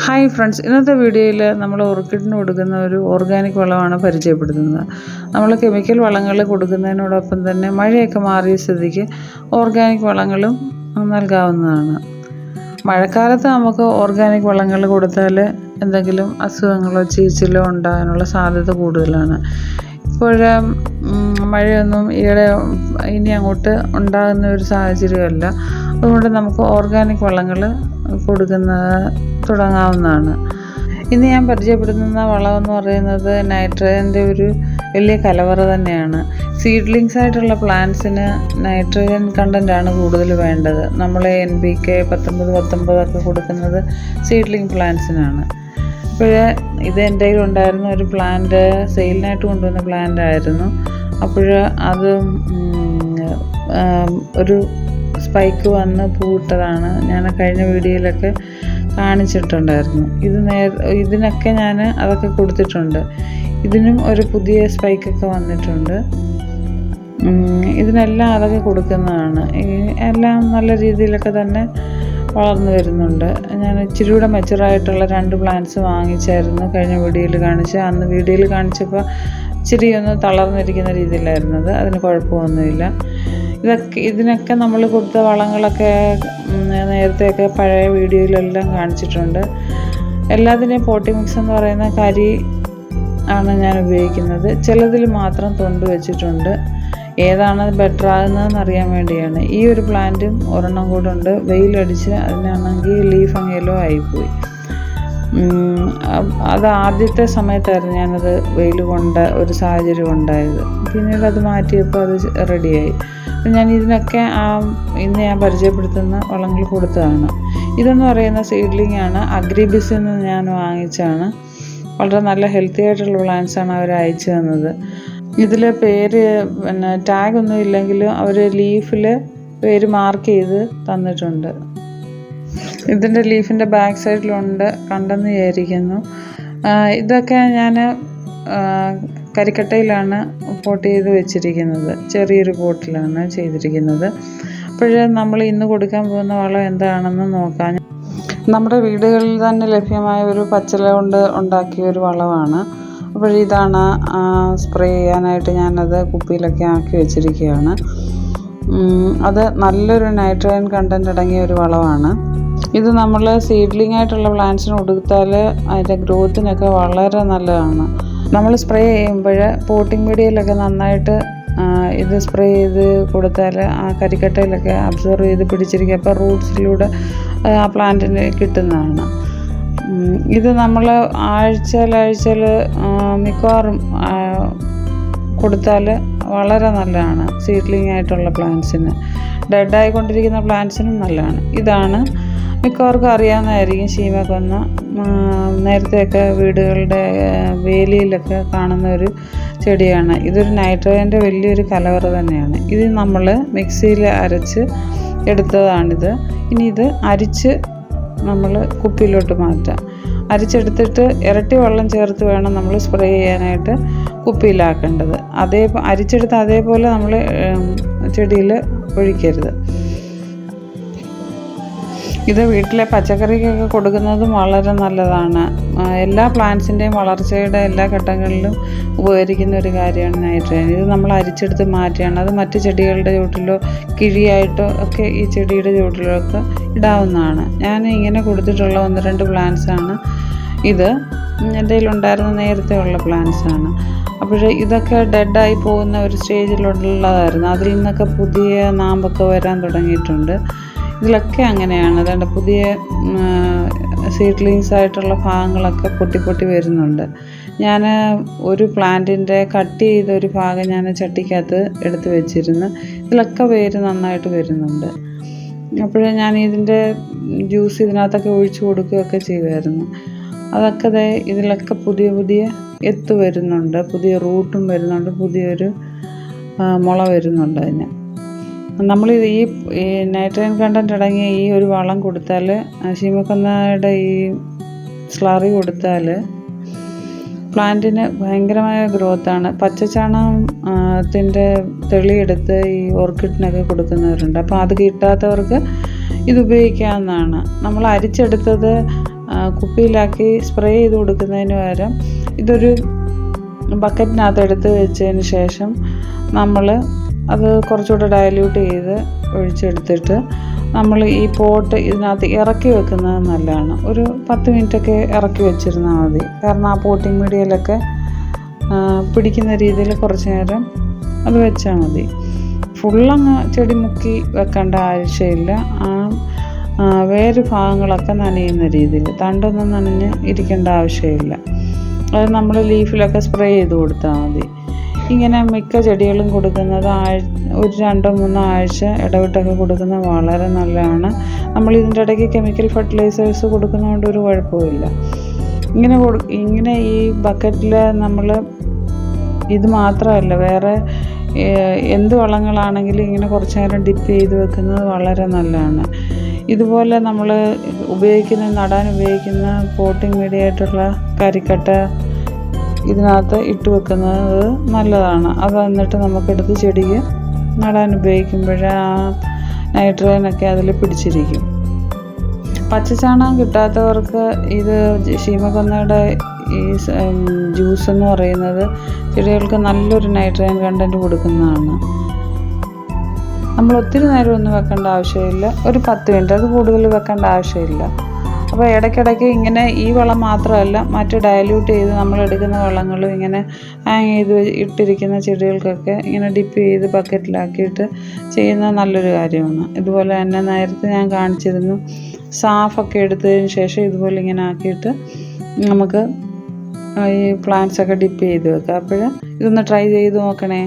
Hi friends, ഇന്നത്തെ വീഡിയോയിൽ നമ്മൾ ഓർക്കിഡിന് കൊടുക്കുന്ന ഒരു ഓർഗാനിക് വളമാണ് പരിചയപ്പെടുത്തുന്നത്. നമ്മൾ കെമിക്കൽ വളങ്ങൾ കൊടുക്കുന്നതിനോടൊപ്പം തന്നെ മഴയൊക്കെ മാറിയ സ്ഥിതിക്ക് ഓർഗാനിക് വളങ്ങളും നൽകാവുന്നതാണ്. മഴക്കാലത്ത് നമുക്ക് ഓർഗാനിക് വളങ്ങൾ കൊടുത്താൽ എന്തെങ്കിലും അസുഖങ്ങളോ ചീച്ചിലോ ഉണ്ടാകാനുള്ള സാധ്യത കൂടുതലാണ്. ഇപ്പോൾ മഴയൊന്നും ഇനി അങ്ങോട്ട് ഉണ്ടാകുന്ന ഒരു സാഹചര്യമല്ല. അതുകൊണ്ട് നമുക്ക് ഓർഗാനിക് വളങ്ങൾ തുടങ്ങാവുന്നതാണ്. ഇന്ന് ഞാൻ പരിചയപ്പെടുത്തുന്ന വളമെന്ന് പറയുന്നത് നൈട്രജൻ്റെ ഒരു വലിയ കലവറ തന്നെയാണ്. സീഡ്ലിങ്സ് ആയിട്ടുള്ള പ്ലാന്റ്സിന് നൈട്രജൻ കണ്ടൻ്റാണ് കൂടുതൽ വേണ്ടത്. നമ്മൾ NPK 19 ഒക്കെ കൊടുക്കുന്നത് സീഡ്ലിംഗ് പ്ലാന്റ്സിനാണ്. അപ്പോൾ ഇത് എൻ്റെ കയ്യിൽ ഉണ്ടായിരുന്ന ഒരു പ്ലാന്റ്, സെയിലിനായിട്ട് കൊണ്ടുവന്ന പ്ലാന്റ് ആയിരുന്നു. അപ്പോൾ അത് ഒരു സ്പൈക്ക് വന്ന് പൂവിട്ടതാണ്. ഞാൻ കഴിഞ്ഞ വീഡിയോയിലൊക്കെ കാണിച്ചിട്ടുണ്ടായിരുന്നു. ഇതിനൊക്കെ ഞാൻ അതൊക്കെ കൊടുത്തിട്ടുണ്ട്. ഇതിനും ഒരു പുതിയ സ്പൈക്കൊക്കെ വന്നിട്ടുണ്ട്. ഇതിനെല്ലാം അതൊക്കെ കൊടുക്കുന്നതാണ്. എല്ലാം നല്ല രീതിയിലൊക്കെ തന്നെ വളർന്നു വരുന്നുണ്ട്. ഞാൻ ഇച്ചിരി കൂടെ മെച്ചുറായിട്ടുള്ള 2 പ്ലാന്റ്സ് വാങ്ങിച്ചായിരുന്നു കഴിഞ്ഞ വീഡിയോയിൽ കാണിച്ച്. അന്ന് വീഡിയോയിൽ കാണിച്ചപ്പോൾ ഇച്ചിരി ഒന്ന് തളർന്നിരിക്കുന്ന രീതിയിലായിരുന്നത്. അതിന് കുഴപ്പമൊന്നുമില്ല. ഇതിനൊക്കെ നമ്മൾ കൊടുത്ത വളങ്ങളൊക്കെ നേരത്തെയൊക്കെ പഴയ വീഡിയോയിലെല്ലാം കാണിച്ചിട്ടുണ്ട്. എല്ലാത്തിനെയും പോട്ടി മിക്സ് എന്ന് പറയുന്ന കരി ആണ് ഞാൻ ഉപയോഗിക്കുന്നത്. ചിലതിൽ മാത്രം തൊണ്ട് വെച്ചിട്ടുണ്ട്. ഏതാണ് ബെറ്റർ ആകുന്നതെന്ന് അറിയാൻ വേണ്ടിയാണ്. ഈ ഒരു പ്ലാന്റും ഒരെണ്ണം കൂടെ ഉണ്ട്. വെയിലടിച്ച് അതിനാണെങ്കിൽ ലീഫ് അങ്ങ് യെല്ലോ ആയിപ്പോയി. അത് ആദ്യത്തെ സമയത്തായിരുന്നു ഞാനത് വെയിൽ കൊണ്ട ഒരു സാഹചര്യം ഉണ്ടായത്. പിന്നീട് അത് മാറ്റിയപ്പോൾ അത് റെഡിയായി. ഞാൻ ഇതിനൊക്കെ ഇന്ന് ഞാൻ പരിചയപ്പെടുത്തുന്ന വളങ്ങൾ കൊടുത്തതാണ്. ഇതെന്ന് പറയുന്ന സീഡ്ലിംഗ് ആണ്. അഗ്രിബിസിൽ നിന്ന് ഞാൻ വാങ്ങിച്ചാണ്. വളരെ നല്ല ഹെൽത്തി ആയിട്ടുള്ള പ്ലാന്റ്സാണ് അവർ അയച്ചു തന്നത്. ഇതിൽ പേര് ടാഗൊന്നും ഇല്ലെങ്കിലും അവർ ലീഫിൽ പേര് മാർക്ക് ചെയ്ത് തന്നിട്ടുണ്ട്. ഇതിൻ്റെ ലീഫിൻ്റെ ബാക്ക് സൈഡിലുണ്ട്, കണ്ടെന്ന് വിചാരിക്കുന്നു. ഇതൊക്കെ ഞാൻ കരിക്കട്ടയിലാണ് പോട്ട് ചെയ്ത് വെച്ചിരിക്കുന്നത്. ചെറിയൊരു പോട്ടിലാണ് ചെയ്തിരിക്കുന്നത്. അപ്പോൾ നമ്മൾ ഇന്ന് കൊടുക്കാൻ പോകുന്ന വളം എന്താണെന്ന് നോക്കാം. നമ്മുടെ വീടുകളിൽ തന്നെ ലഭ്യമായ ഒരു പച്ചില കൊണ്ട് ഉണ്ടാക്കിയ ഒരു വളമാണ്. അപ്പോൾ ഇതാണ് സ്പ്രേ ചെയ്യാനായിട്ട് ഞാനത് കുപ്പിയിലൊക്കെ ആക്കി വെച്ചിരിക്കുകയാണ്. അത് നല്ലൊരു നൈട്രജൻ കണ്ടൻറ്റ് അടങ്ങിയ ഒരു വളമാണ്. ഇത് നമ്മൾ സീഡ്ലിംഗ് ആയിട്ടുള്ള പ്ലാന്റ്സിന് കൊടുത്താൽ അതിൻ്റെ ഗ്രോത്തിനൊക്കെ വളരെ നല്ലതാണ്. നമ്മൾ സ്പ്രേ ചെയ്യുമ്പോൾ പോട്ടിംഗ് മീഡിയയിലൊക്കെ നന്നായിട്ട് ഇത് സ്പ്രേ ചെയ്ത് കൊടുത്താൽ ആ കരിക്കട്ടയിലൊക്കെ അബ്സോർവ് ചെയ്ത് പിടിച്ചിരിക്കുക. അപ്പോൾ റൂട്ട്സിലൂടെ ആ പ്ലാന്റിന് കിട്ടുന്നതാണ്. ഇത് നമ്മൾ ആഴ്ചയിൽ മിക്കവാറും കൊടുത്താൽ വളരെ നല്ലതാണ്. സീഡ്ലിംഗ് ആയിട്ടുള്ള പ്ലാന്റ്സിന്, ഡെഡായിക്കൊണ്ടിരിക്കുന്ന പ്ലാന്റ്സിനും നല്ലതാണ്. ഇതാണ് മിക്കവർക്കും അറിയാവുന്നതായിരിക്കും, ശീമക്കൊന്ന. നേരത്തെയൊക്കെ വീടുകളുടെ വേലിയിലൊക്കെ കാണുന്ന ഒരു ചെടിയാണ്. ഇതൊരു നൈട്രജൻ്റെ വലിയൊരു കലവറ തന്നെയാണ്. ഇത് നമ്മൾ മിക്സിയിൽ അരച്ച് എടുത്തതാണിത്. ഇനി ഇത് അരിച്ച് നമ്മൾ കുപ്പിയിലോട്ട് മാറ്റാം. അരിച്ചെടുത്തിട്ട് ഇരട്ടി വെള്ളം ചേർത്ത് വേണം നമ്മൾ സ്പ്രേ ചെയ്യാനായിട്ട് കുപ്പിയിലാക്കേണ്ടത്. അരിച്ചെടുത്ത് അതേപോലെ നമ്മൾ ചെടിയിൽ ഒഴിക്കരുത്. ഇത് വീട്ടിലെ പച്ചക്കറിക്കൊക്കെ കൊടുക്കുന്നതും വളരെ നല്ലതാണ്. എല്ലാ പ്ലാന്റ്സിൻ്റെയും വളർച്ചയുടെ എല്ലാ ഘട്ടങ്ങളിലും ഉപകരിക്കുന്ന ഒരു കാര്യമാണ് നൈട്രജൻ. ഇത് നമ്മൾ അരിച്ചെടുത്ത് മാറ്റിയാണ്. അത് മറ്റ് ചെടികളുടെ ചുവട്ടിലോ കിഴിയായിട്ടോ ഒക്കെ ഈ ചെടിയുടെ ചുവട്ടിലോ ഒക്കെ ഇടാവുന്നതാണ്. ഞാൻ ഇങ്ങനെ കൊടുത്തിട്ടുള്ള 1-2 പ്ലാന്റ്സാണ് ഇത്. എൻ്റെ കയ്യിലുണ്ടായിരുന്ന നേരത്തെ ഉള്ള പ്ലാന്റ്സാണ്. അപ്പോൾ ഇതൊക്കെ ഡെഡായി പോകുന്ന ഒരു സ്റ്റേജിലുള്ളതായിരുന്നു. അതിൽ നിന്നൊക്കെ പുതിയ നാമ്പൊക്കെ വരാൻ തുടങ്ങിയിട്ടുണ്ട്. ഇതിലൊക്കെ അങ്ങനെയാണ്. അതുകൊണ്ട് പുതിയ സീഡ്ലിങ്സ് ആയിട്ടുള്ള ഭാഗങ്ങളൊക്കെ പൊട്ടി വരുന്നുണ്ട്. ഞാൻ ഒരു പ്ലാന്റിൻ്റെ കട്ട് ചെയ്തൊരു ഭാഗം ഞാൻ ചട്ടിക്കകത്ത് എടുത്ത് വെച്ചിരുന്നു. ഇതിലൊക്കെ വേര് നന്നായിട്ട് വരുന്നുണ്ട്. അപ്പോൾ ഞാൻ ഇതിൻ്റെ ജ്യൂസ് ഇതിനകത്തൊക്കെ ഒഴിച്ചു കൊടുക്കുകയൊക്കെ ചെയ്യുമായിരുന്നു. അതൊക്കെ ഇതിലൊക്കെ പുതിയ എത്ത് വരുന്നുണ്ട്, പുതിയ റൂട്ടും വരുന്നുണ്ട്, പുതിയൊരു മുള വരുന്നുണ്ട്. അതിന് നമ്മൾ ഈ നൈട്രജൻ കണ്ടൻറ്റ് അടങ്ങിയ ഈ ഒരു വളം കൊടുത്താൽ, ശീമക്കൊന്നയുടെ ഈ സ്ലറി കൊടുത്താൽ പ്ലാന്റിന് ഭയങ്കരമായ ഗ്രോത്താണ്. പച്ചച്ചാണകത്തിൻ്റെ തെളിയെടുത്ത് ഈ ഓർക്കിഡിനൊക്കെ കൊടുക്കുന്നവരുണ്ട്. അപ്പോൾ അത് കിട്ടാത്തവർക്ക് ഇത് ഉപയോഗിക്കാവുന്നതാണ്. നമ്മൾ അരിച്ചെടുത്തത് കുപ്പിയിലാക്കി സ്പ്രേ ചെയ്ത് കൊടുക്കുന്നതിന് പകരം ഇതൊരു ബക്കറ്റിനകത്ത് എടുത്ത് വെച്ചതിന് ശേഷം നമ്മൾ അത് കുറച്ചുകൂടെ ഡയല്യൂട്ട് ചെയ്ത് ഒഴിച്ചെടുത്തിട്ട് നമ്മൾ ഈ പോട്ട് ഇതിനകത്ത് ഇറക്കി വെക്കുന്നത് നല്ലതാണ്. ഒരു 10 മിനിറ്റൊക്കെ ഇറക്കി വെച്ചിരുന്നാൽ മതി. കാരണം ആ പോട്ടിംഗ് മീഡിയയിലൊക്കെ പിടിക്കുന്ന രീതിയിൽ കുറച്ച് നേരം അത് വെച്ചാൽ മതി. ഫുള്ളങ്ങ് ചെടി മുക്കി വെക്കേണ്ട ആവശ്യമില്ല. വേര് ഭാഗങ്ങളൊക്കെ നനയുന്ന രീതിയിൽ, തണ്ടൊന്നും നനഞ്ഞ് ഇരിക്കേണ്ട ആവശ്യമില്ല. അത് നമ്മൾ ലീഫിലൊക്കെ സ്പ്രേ ചെയ്ത് കൊടുത്താൽ മതി. ഇങ്ങനെ മിക്ക ചെടികളും കൊടുക്കുന്നത് ഒരു 2-3 ആഴ്ച ഇടവിട്ടൊക്കെ കൊടുക്കുന്നത് വളരെ നല്ലതാണ്. നമ്മൾ ഇതിൻ്റെ ഇടയ്ക്ക് കെമിക്കൽ ഫെർട്ടിലൈസേഴ്സ് കൊടുക്കുന്നതുകൊണ്ട് ഒരു കുഴപ്പമില്ല. ഇങ്ങനെ ഈ ബക്കറ്റിൽ നമ്മൾ ഇത് മാത്രമല്ല, വേറെ എന്ത് വളങ്ങളാണെങ്കിലും ഇങ്ങനെ കുറച്ച് നേരം ഡിപ്പ് ചെയ്ത് വെക്കുന്നത് വളരെ നല്ലതാണ്. ഇതുപോലെ നമ്മൾ നടാൻ ഉപയോഗിക്കുന്ന പോട്ടിംഗ് മീഡിയ ആയിട്ടുള്ള കരിക്കട്ട ഇതിനകത്ത് ഇട്ട് വെക്കുന്നത് നല്ലതാണ്. അത് എന്നിട്ട് നമുക്കെടുത്ത് ചെടിക്ക് നടാൻ ഉപയോഗിക്കുമ്പോൾ ആ നൈട്രജനൊക്കെ അതിൽ പിടിച്ചിരിക്കും. പച്ചച്ചാണകം കിട്ടാത്തവർക്ക് ഇത് ശീമക്കൊന്നയുടെ ഈ ജ്യൂസ് എന്ന് പറയുന്നത് ചെടികൾക്ക് നല്ലൊരു നൈട്രജൻ കണ്ടൻറ്റ് കൊടുക്കുന്നതാണ്. നമ്മൾ ഒത്തിരി നേരം ഒന്നും വെക്കേണ്ട ആവശ്യമില്ല. ഒരു 10 മിനിറ്റ്, അത് കൂടുതൽ വെക്കേണ്ട ആവശ്യമില്ല. അപ്പോൾ ഇടയ്ക്കിടയ്ക്ക് ഇങ്ങനെ ഈ വളം മാത്രമല്ല, മറ്റ് ഡയല്യൂട്ട് ചെയ്ത് നമ്മൾ എടുക്കുന്ന വളങ്ങളും ഇങ്ങനെ ഹാങ് ചെയ്ത് ഇട്ടിരിക്കുന്ന ചെടികൾക്കൊക്കെ ഇങ്ങനെ ഡിപ്പ് ചെയ്ത് ബക്കറ്റിലാക്കിയിട്ട് ചെയ്യുന്നത് നല്ലൊരു കാര്യമാണ്. ഇതുപോലെ തന്നെ നേരത്തെ ഞാൻ കാണിച്ചിരുന്നു, സാഫൊക്കെ എടുത്തതിന് ശേഷം ഇതുപോലെ ഇങ്ങനെ ആക്കിയിട്ട് നമുക്ക് ഈ പ്ലാന്റ്സൊക്കെ ഡിപ്പ് ചെയ്ത് വെക്കാം. അപ്പോൾ ഇതൊന്ന് ട്രൈ ചെയ്ത് നോക്കണേ.